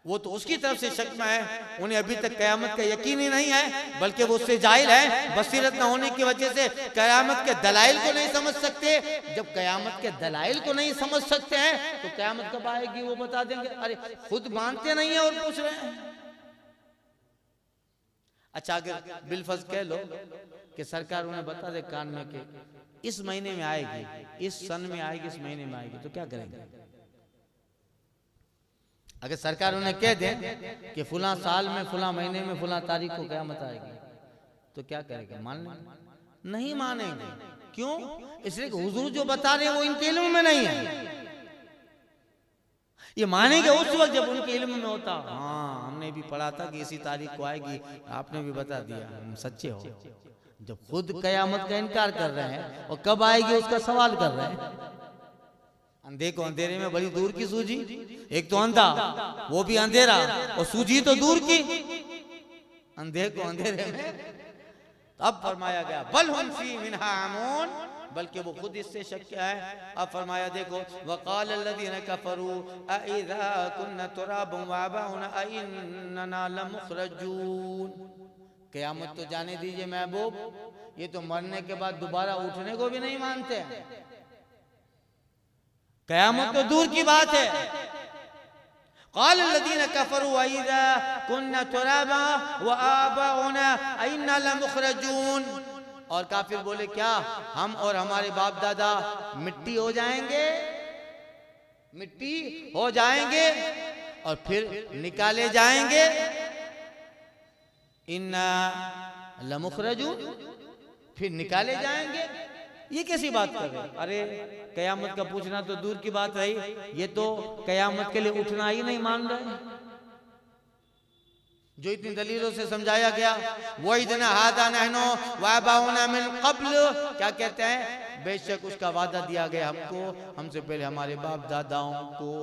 वो तो उसकी तरफ से शक में है। उन्हें अभी तक कयामत का यकीन ही नहीं है, बल्कि वो उससे जाहिल है। बसीरत न होने की वजह से कयामत के दलाइल को नहीं समझ सकते। जब कयामत के दलाइल को नहीं समझ सकते हैं तो कयामत कब आएगी वो बता देंगे। अरे खुद मानते नहीं है और पूछ रहे हैं। अच्छा अगर बिलफज कह लो कि सरकार उन्हें बता दे कान में कि इस महीने में आएगी, इस सन में आएगी, इस महीने में आएगी, तो क्या करेंगे? अगर सरकार उन्हें कह दे कि फुला साल में फुला महीने में फुला तारीख को क़यामत आएगी तो क्या करेंगे? मान लेंगे? नहीं मानेंगे। क्यों? इसलिए कि हुजूर जो बता रहे हैं वो इनके इल्म में नहीं है। ये मानेंगे उस वक्त जब उनके इल्म में होता। हाँ हमने भी पढ़ा था कि इसी तारीख को आएगी, आपने भी बता दिया, हम सच्चे हो। जब खुद कयामत का इनकार कर रहे हैं और कब आएगी उसका सवाल कर रहे हैं। अंधे को अंधेरे में बड़ी दूर की सूझी। एक तो अंधा, वो भी अंधेरा, और सूझी तो दूर की, अंधे को अंधेरे में। अब फरमाया गया बल हुम फी मिन्हा अमून, बल्कि वो खुद इससे शक है। अब फरमाया देखो वक़ाल अल्लज़ीना कफ़रू अइज़ा कुन्ना तुराबन व आबाउना अइन्ना लमुख़रजून। क़यामत तो जाने दीजिए महबूब, ये तो मरने के बाद दोबारा उठने को भी नहीं मानते हैं। क़यामत तो दूर की बात है। क़ाल अल्लज़ीना कफ़रू अइज़ा कुन्ना तुराबन व आबाउना अइन्ना लमुख़रजून। और काफिर बोले क्या हम और हमारे बाप दादा मिट्टी हो जाएंगे? मिट्टी हो जाएंगे और फिर निकाले जाएंगे? इन्ना लमुख़रजून, फिर निकाले जाएंगे? ये कैसी बात कर रहे? अरे कयामत का पूछना तो दूर की बात रही, ये तो कयामत के लिए उठना ही नहीं मान रहे। जो इतनी दलीलों से समझाया गया। वो इतना हादा नहनो वाबाउना मिन क़ब्ल, क्या कहते हैं? बेशक उसका वादा दिया गया हमको, हमसे पहले हमारे बाप दादाओं को,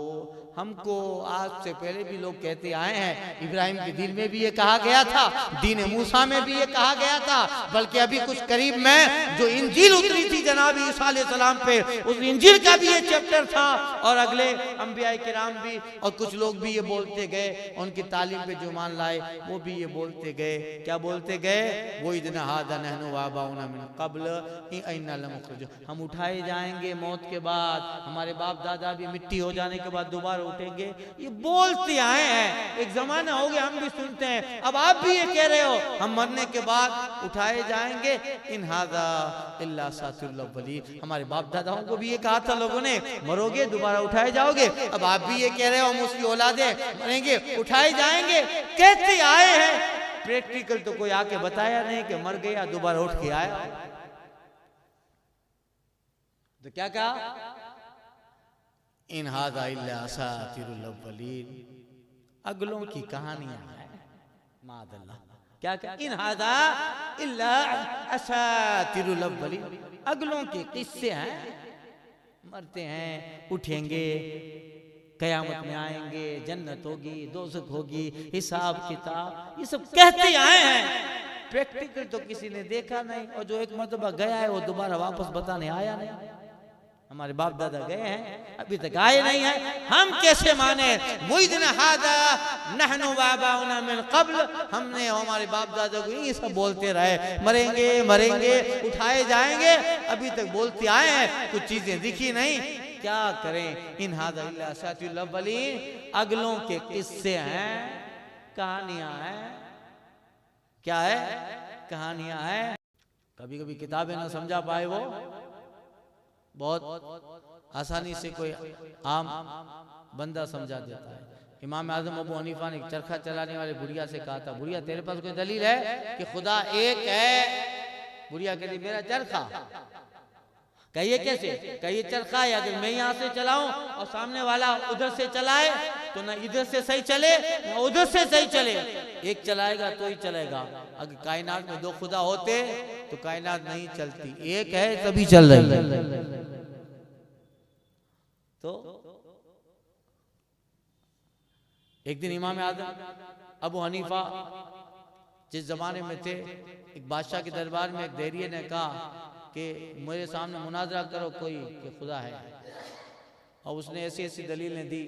हमको आज से पहले भी लोग कहते आए हैं। इब्राहिम के दिन में भी ये कहा गया था, दीन मूसा में भी ये कहा गया था, बल्कि अभी कुछ करीब में जो इंजील उतरी थी जनाब ईसा अलैहिस्सलाम पे, उस इंजील का भी ये चैप्टर था। और अगले अंबिया किराम भी और कुछ लोग भी ये बोलते गए, उनकी तालीम पे जो मान लाए वो भी ये बोलते गए। क्या बोलते गए? वो इदना हादा नहनु वाबाउना मिन क़ब्ल इन्ना लमुखरजून, हम उठाए जाएंगे मौत के बाद, हमारे बाप दादा भी मिट्टी हो जाने के बाद दोबारा उठेंगे। ये बोलते आए हैं, एक जमाना हो गया हम भी सुनते हैं, अब आप भी ये कह रहे हो हम मरने के बाद उठाए जाएंगे। इन हादा इल्ला सातिरुल अव्वलीन, हमारे बाप दादाओं को भी ये कहा था लोगों ने, मरोगे दोबारा उठाए जाओगे। अब आप भी ये कह रहे हो हम उसकी औलादे मरेंगे उठाए जाएंगे। कहते आए हैं, प्रैक्टिकल तो कोई आके बताया नहीं कि मर गया दोबारा उठ के आया। तो क्या कहा? इन हादा इल्ला असातिरुल अव्वलीन, अगलों की कहानियां हैं। मादल्ला, क्या क्या? इन हादा इल्ला असातिरुल अव्वलीन, अगलों के किस्से हैं। मरते हैं, उठेंगे, कयामत में आएंगे, जन्नत होगी, दोज़ख होगी, हिसाब किताब, ये सब कहते आए हैं। प्रैक्टिकल तो किसी ने देखा नहीं, और जो एक मरतबा गया है वो दोबारा वापस बताने आया नहीं। हमारे बाप दादा गए हैं, अभी तक आए नहीं है, हम कैसे माने? मुइदना हादा नहनु वाबाउना मिन क़ब्ल, हमने हमारे बाप दादा को ये सब बोलते रहे, मरेंगे मरेंगे उठाए जाएंगे, अभी तक बोलते आए हैं, कुछ चीजें दिखी नहीं। क्या करें? इन हादा इल्ला असातिरुल अव्वलीन, अगलों के किस्से हैं, कहानियां हैं। क्या है? कहानियां हैं। कभी कभी किताबें ना समझा पाए वो बहुत आसानी से कोई आम बंदा समझा देता है। इमाम आज़म अबू हनीफा ने चरखा चलाने वाले बुढ़िया से कहा था, बुढ़िया तेरे पास कोई दलील है कि खुदा एक है? बुढ़िया कहती मेरा चरखा। कहिए कैसे? कहिए चरखा है, अगर मैं यहाँ से चलाऊं और सामने वाला उधर से चलाए तो ना इधर से सही चले ना उधर से सही चले, एक चलाएगा तो ही चलेगा। अगर कायनात में दो खुदा होते तो कायनात नहीं चलती, एक है तभी चल रही है। तो एक दिन इमाम आज़म अबू हनीफा जिस जमाने में थे, एक बादशाह के दरबार में एक देरिये ने कहा कि मेरे सामने मुनाजरा करो कोई कि खुदा है, और उसने ऐसी ऐसी दलीलें दी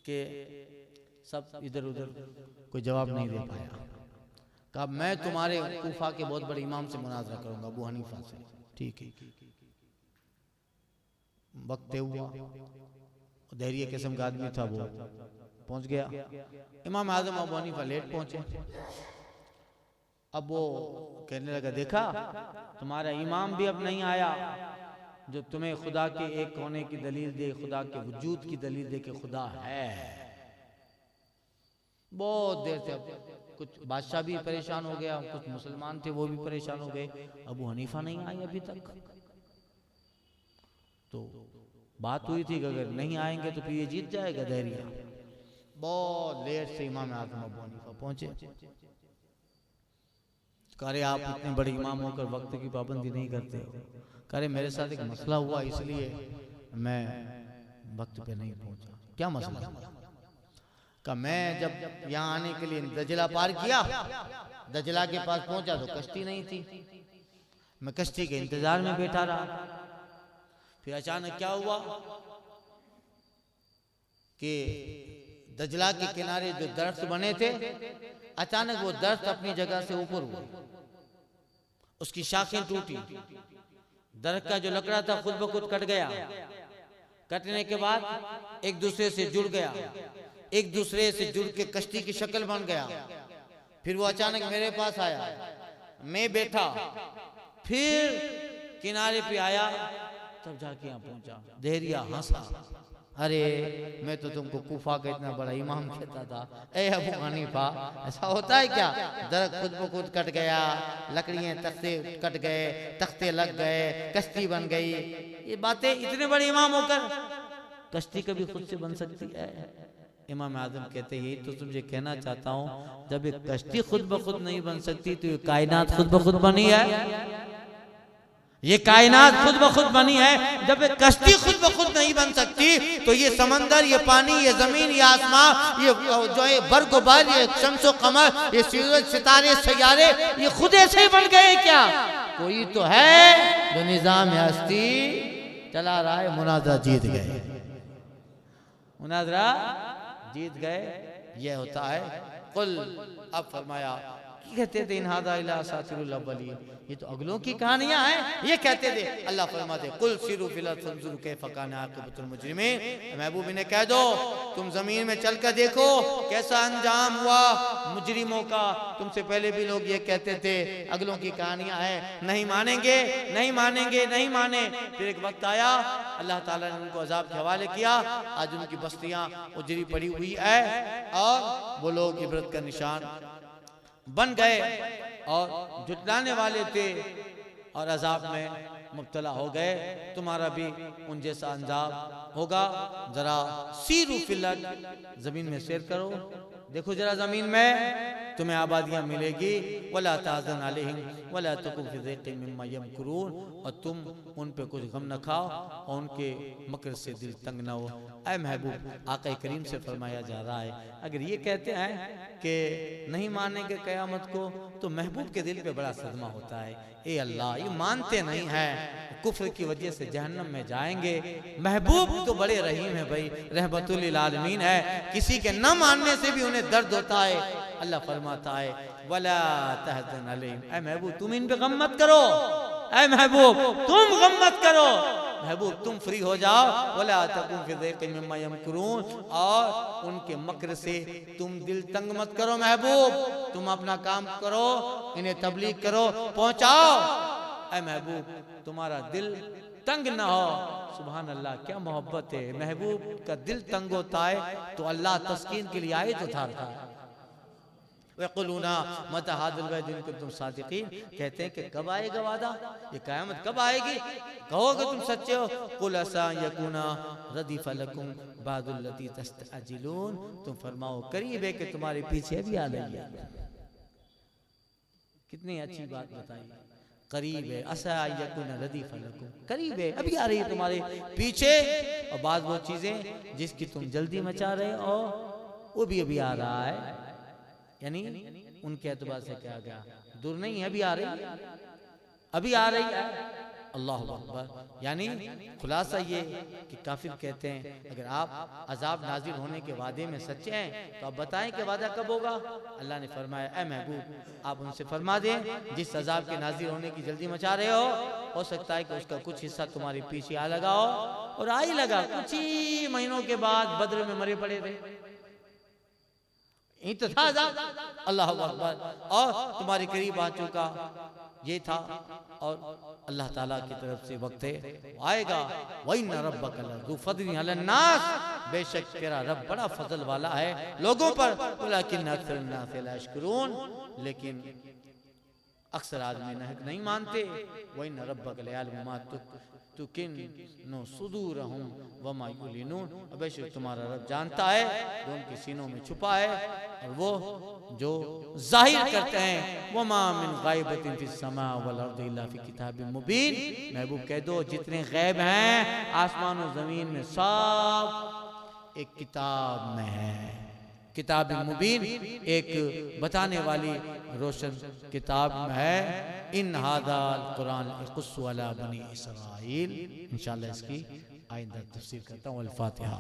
कि सब इधर उधर कोई जवाब नहीं दे पाया। कहा मैं तुम्हारे कूफा के बहुत बड़े इमाम से मुनाजरा करूंगा, अबू हनीफा से। ठीक है, वक्त हुआ, धैर्य किस्म का आदमी था, वो पहुंच गया। इमाम आज़म अबू हनीफा लेट पहुंचे। अब वो कहने लगा देखा तुम्हारा इमाम भी अब नहीं आया जो तुम्हें खुदा के एक होने की दलील दे, खुदा के वजूद की दलील दे कि खुदा है। बहुत देर से कुछ बादशाह भी परेशान हो गया, कुछ मुसलमान थे वो भी परेशान हो गए, अबू हनीफा नहीं आए अभी तक। तो बात हुई थी कि अगर नहीं आएंगे तो फिर ये जीत जाएगा धैर्य। बहुत लेट से इमाम आज़म अबू हनीफा पहुंचे। करे आप इतने बड़े इमाम होकर वक्त की पाबंदी नहीं करते हो। करे मेरे साथ एक मसला हुआ इसलिए मैं वक्त पे नहीं पहुंचा। क्या मसला? का मैं जब यहाँ आने के लिए दजला पार किया, दजला के पास पहुंचा तो कश्ती नहीं थी। मैं कश्ती के इंतजार में बैठा रहा। फिर अचानक क्या हुआ कि दजला के किनारे जो दरख्त बने थे, अचानक वो दरख्त अपनी जगह से ऊपर हुआ, उसकी शाखें टूटी, दरख्त का जो लकड़ा था खुद ब खुद कट गया। कटने के बाद एक दूसरे से जुड़ गया, एक दूसरे से जुड़ के कश्ती की शक्ल बन गया। फिर वो अचानक मेरे पास आया, मैं बैठा, फिर किनारे पे आया, तब जाके यहाँ पहुंचा। धैर्य हंसा, अरे मैं तो तुमको कूफा का इतना बड़ा इमाम कहता था। ए अबू हनीफा, ऐसा होता है क्या? दरख्त खुद ब खुद कट गया, लकड़ियाँ तख्ते कट गए, तख्ते लग गए, कश्ती बन गई। ये बातें इतने बड़े इमाम होकर कश्ती कभी खुद से बन सकती है? इमाम आज़म कहते यही तो तुमसे कहना चाहता हूँ, जब एक कश्ती खुद ब खुद नहीं बन सकती तो ये कायनात खुद ब खुद बनी है। ये कायनात खुद ब खुद बनी है। जब एक कश्ती खुद ब खुद नहीं बन सकती तो ये समंदर, ये पानी, ये जमीन, ये आसमां, ये जो है बर्गुबार, ये शम्सो कमर, ये सूरज, सितारे, सैयारे, ये खुद ऐसे ही बन गए क्या? कोई तो है जो निजाम हस्ती चला रहा है। मुनाजरा जीत गए, मुनाजरा जीत गए, ये होता है। कुल, अब फरमाया, कहते थे इन हादा इला असातिरुल अव्वलीन, ये तो अगलों की कहानियां हैं, ये कहते थे। अल्लाह फरमाते कुल सिरू फिल अर्द फंजुरू कैफ़ कान आक़िबतुल मुजरिमीन, महबूब ने कह दो तुम जमीन में चलकर देखो कैसा अंजाम हुआ मुजरिमों का। तुमसे पहले भी लोग ये कहते थे अगलों की कहानियां हैं, नहीं मानेंगे, नहीं मानेंगे, नहीं माने। फिर एक वक्त आया, अल्लाह ताला ने उनको अजाब के हवाले किया। आज उनकी बस्तियां उजड़ी पड़ी हुई है और वो लोग इबरत का निशान बन गए और जुटलाने वाले थे और अजाब में मुब्तला हो गए। तुम्हारा भी उन जैसा अंजाम होगा। जरा सीरू फिल अर्द, जमीन में सैर करो, देखो जरा जमीन में तुम्हें आबादियां मिलेगी। वला ताज़न अलैहिम वला तकू फी ज़ैक़िन मिम्मा यमकुरून, और तुम उन पे कुछ गम न खाओ और उनके मकर से दिल तंग न हो। ऐ महबूब, आक़ा करीम से फरमाया जा रहा है, अगर ये कहते हैं कि नहीं मानेंगे क़यामत को तो महबूब के दिल पे बड़ा सदमा होता है। ए अल्लाह, ये मानते नहीं हैं, कुफ्र की वजह से जहन्नम में जाएंगे। महबूब तो बड़े रहीम है भाई, रहमतुल लिल आलमीन है, किसी के न मानने से भी उन्हें दर्द होता है। अल्लाह फरमाता है वला तहज़न अलैहिम, ऐ महबूब तुम इन पे गम मत करो, ऐ महबूब तुम गम मत करो, महबूब तुम फ्री हो जाओ। वला तकुन फी ज़ैक़िन मिम्मा यमकुरून, और उनके मकर से तुम दिल तंग मत करो। महबूब तुम अपना काम करो, इन्हें तबलीग करो, पहुंचाओ। ऐ महबूब तुम्हारा दिल तंग ना हो। सुभान अल्लाह, क्या मोहब्बत है। महबूब का दिल तंग होता है तो अल्लाह तस्कीन के लिए आयत उतारता है। वक़ुलूना मता हादिल वअद इन कुंतुम सादिकीन, कहते हैं कि कब आएगा वादा, ये क़यामत कब आएगी, कहोगे तुम सच्चे हो। कुल असा यकूना रदीफ़ लकुम बादुल्लती तस्तअजिलून, तुम फरमाओ करीब है कि तुम्हारे पीछे भी आ रही है। कितनी अच्छी बात बताई, करीब है। असा यकूना रदीफ़ लकुम, करीब है, अभी आ रही है तुम्हारे पीछे। और बाद वो चीजें जिसकी तुम जल्दी मचा रहे हो वो भी अभी आ रहा है, यानी उनके एतबार से क्या गया, दूर नहीं है, अभी आ रही है, अभी आ रही है। अल्लाह अकबर। यानी खुलासा ये कि काफिर कहते हैं अगर आप अजाब नाजिल होने के वादे में सच्चे हैं तो आप बताएं कि वादा कब होगा। अल्लाह ने फरमाया ऐ महबूब आप उनसे फरमा दें जिस अजाब के नाजिल होने की जल्दी मचा रहे हो सकता है कि उसका कुछ हिस्सा तुम्हारे पीछे आ लगा हो, और आ ही लगा। कुछ ही महीनों के बाद बद्र में मरे पड़े थे, यही तो था अजाब। अल्लाह अकबर। और तुम्हारे करीब आ चुका ये था, और अल्लाह ताला की तरफ से वक्त है आएगा। वइन्ना रब्बका लज़ू फ़ज़लिन अलन नास, बेशक तेरा रब बड़ा फजल वाला है लोगों पर। वलाकिन्न अक्सरन नास ला यशकुरून, लेकिन अक्सर आदमी नहीं मानते। वइन्ना रब्बका लयअलमु मा तुकिन्नु सुदूरहुम वमा युलिनून, बेशक तुम्हारा रब जानता है जो उनके सीनों में छुपा है और वो जो जाहिर करते हैं। वमा मिन गायबतिन फिस समा वल अर्दि इल्ला फी किताबिन मुबीन, महबूब कह दो जितने गैब हैं आसमान और जमीन में सब एक किताब में है। किताब मुबीन एक बताने वाली रोशन किताब में है। इन हादाल कुरान यक़ुस्सु अला बनी इसराइल। इंशाअल्लाह इसकी आइंदा तफसीर करता हूँ। अल फातिहा।